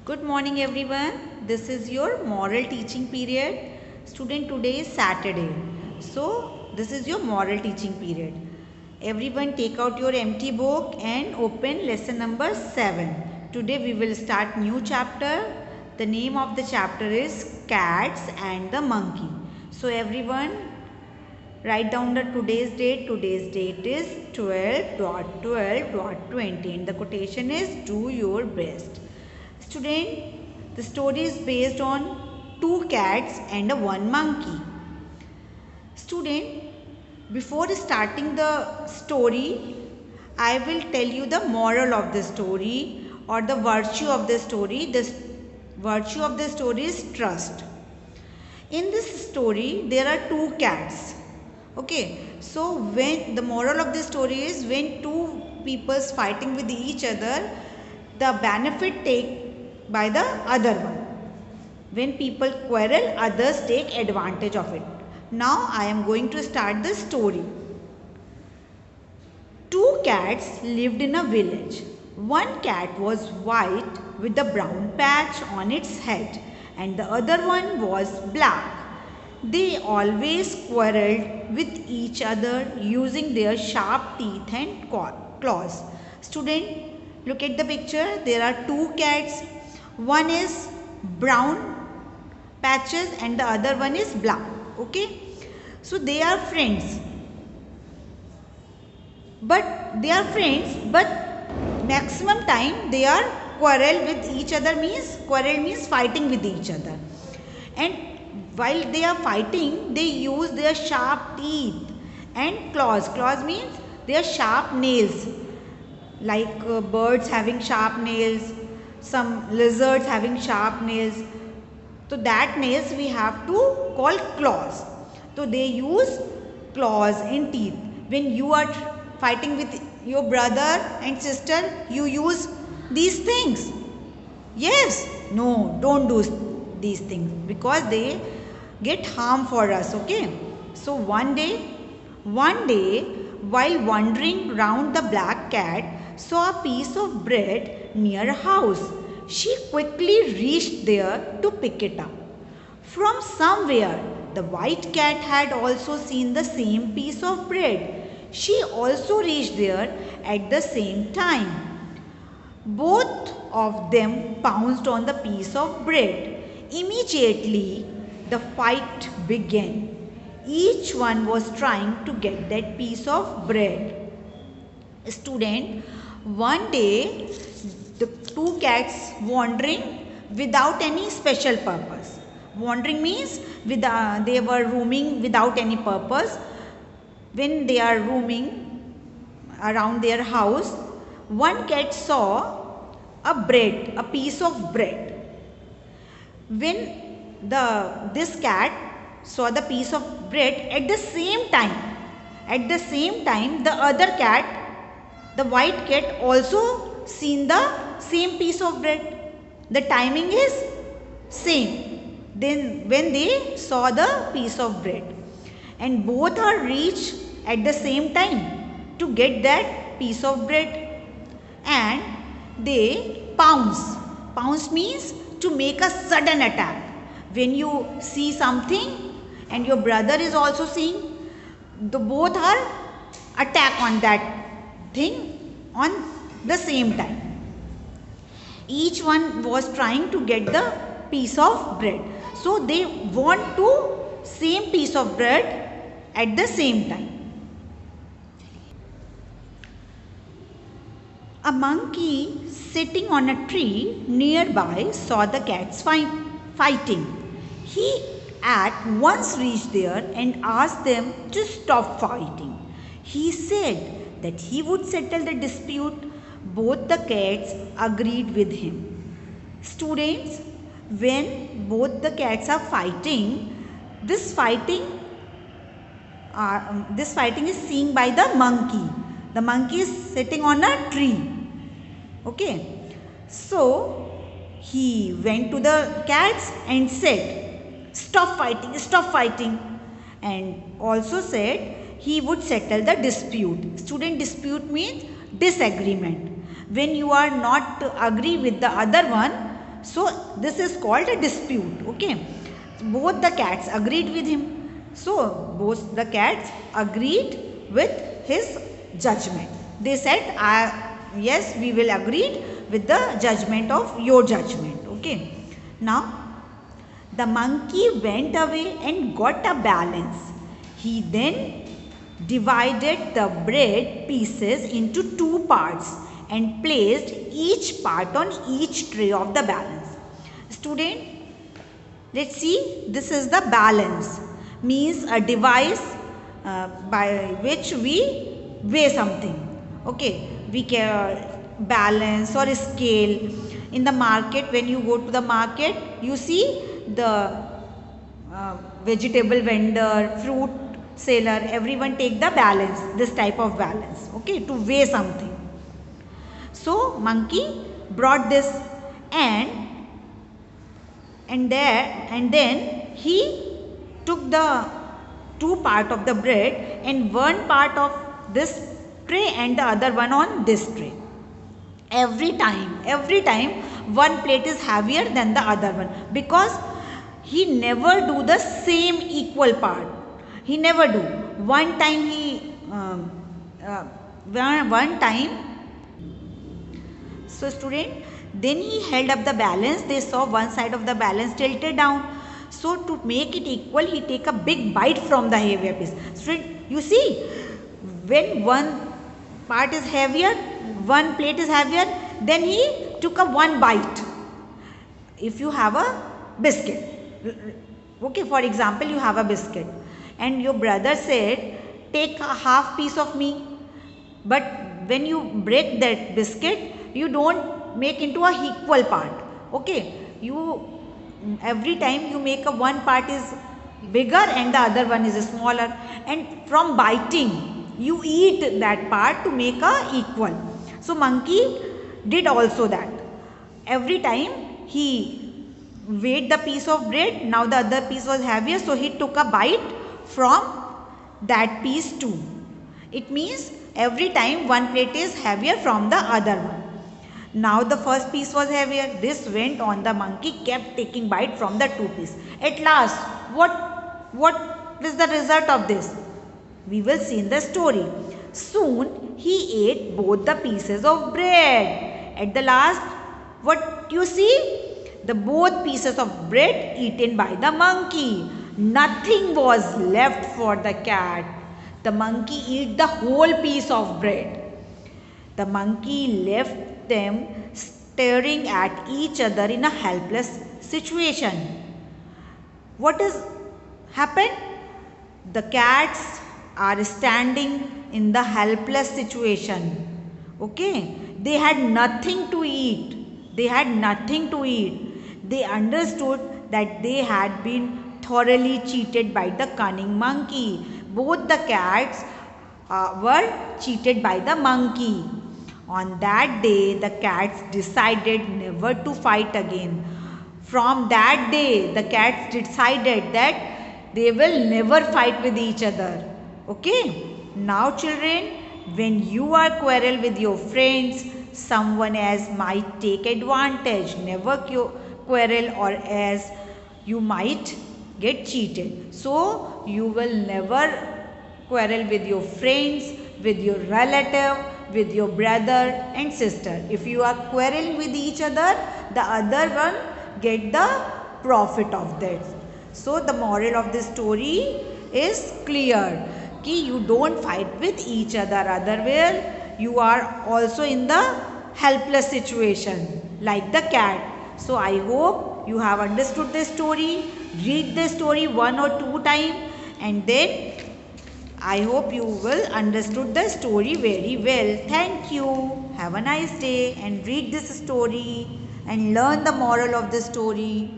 Good morning everyone. This is your moral teaching period. Student, today is Saturday. So this is your moral teaching period. Everyone take out your empty book and open lesson number 7. Today we will start new chapter. The name of the chapter is Cats and the Monkey. So everyone write down the today's date. Today's date is 12.12.20 and the quotation is do your best. Student, the story is based on 2 cats and one monkey. Student, before starting the story, I will tell you the moral of the story or the virtue of the story. The virtue of the story is trust. In this story, there are 2 cats. Okay, so when the moral of the story is when 2 people fighting with each other, the benefit take by the other one. When people quarrel, others take advantage of it. Now I am going to start the story. 2 cats lived in a village. One cat was white with a brown patch on its head and the other one was black. They always quarreled with each other using their sharp teeth and claws. Student, look at the picture. There are 2 cats. One is brown patches and the other one is black. Okay, so they are friends, but maximum time they are quarrel with each other. Quarrel means fighting with each other, and while they are fighting they use their sharp teeth and claws means their sharp nails, like birds having sharp nails, some lizards having sharp nails. So that nails we have to call claws. So they use claws in teeth. When you are fighting with your brother and sister, you use these things. Yes, no, don't do these things because they get harm for us. Okay, so one day while wandering round, the black cat saw a piece of bread near a house. She quickly reached there to pick it up. From somewhere, the white cat had also seen the same piece of bread. She also reached there at the same time. Both of them pounced on the piece of bread. Immediately, the fight began. Each one was trying to get that piece of bread. Student, one day the 2 cats wandering without any special purpose. Wandering means they were roaming without any purpose. When they are roaming around their house, one cat saw a piece of bread. When this cat saw the piece of bread, at the same time the other cat, the white cat, also seen the same piece of bread. The timing is same. Then when they saw the piece of bread, and both are reached at the same time to get that piece of bread, and they pounce. Pounce means to make a sudden attack. When you see something and your brother is also seeing, the both are attack on that thing on the same time. Each one was trying to get the piece of bread. So they want to same piece of bread at the same time. A monkey sitting on a tree nearby saw the cats fighting. He at once reached there and asked them to stop fighting. He said that he would settle the dispute. Both the cats agreed with him. Students, when both the cats are fighting, this fighting is seen by the monkey. The monkey is sitting on a tree. Okay, so he went to the cats and said, stop fighting, and also said he would settle the dispute. Student, dispute means disagreement. When you are not agree with the other one, So this is called a dispute. Okay, both the cats agreed with him. So both the cats agreed with his judgment. They said, yes, we will agree with the judgment of your judgment. Okay, now the monkey went away and got a balance. He then divided the bread pieces into two parts and placed each part on each tray of the balance. Student, let's see, this is the balance. Means a device by which we weigh something. Okay, we can balance or scale. In the market, when you go to the market, you see the vegetable vendor, fruit seller, everyone take the balance, this type of balance, okay, to weigh something. So monkey brought this and then he took the two part of the bread and one part of this tray and the other one on this tray. Every time one plate is heavier than the other one, because he never do the same equal part. He never do. One time so student, then he held up the balance. They saw one side of the balance tilted down. So to make it equal, he take a big bite from the heavier piece. Student, you see, when one part is heavier, one plate is heavier, then he took a one bite. If you have a biscuit, okay, for example, you have a biscuit and your brother said, take a half piece of me. But when you break that biscuit, you don't make into a equal part. Okay, every time you make a one part is bigger and the other one is smaller, and from biting you eat that part to make a equal. So monkey did also that. Every time he weighed the piece of bread, now the other piece was heavier, so he took a bite from that piece too. It means every time one plate is heavier from the other one. Now the first piece was heavier. This went on. The monkey kept taking bite from the two pieces. At last, what is the result of this? We will see in the story. Soon he ate both the pieces of bread. At the last, what you see? The both pieces of bread eaten by the monkey. Nothing was left for the cat. The monkey ate the whole piece of bread. The monkey left them staring at each other in a helpless situation. What has happened? The cats are standing in the helpless situation. Okay, they had nothing to eat. They had nothing to eat. They understood that they had been thoroughly cheated by the cunning monkey. Both the cats were cheated by the monkey. On that day, the cats decided never to fight again. From that day, the cats decided that they will never fight with each other. Okay? Now children, when you are quarrel with your friends, someone else might take advantage. Never quarrel, or else you might get cheated. So, you will never quarrel with your friends, with your relative, with your brother and sister. If you are quarreling with each other, the other one get the profit of that. So the moral of this story is clear. Ki you don't fight with each other, otherwise you are also in the helpless situation like the cat. So I hope you have understood this story. Read the story one or two times, and then I hope you will understood the story very well. Thank you. Have a nice day and read this story and learn the moral of the story.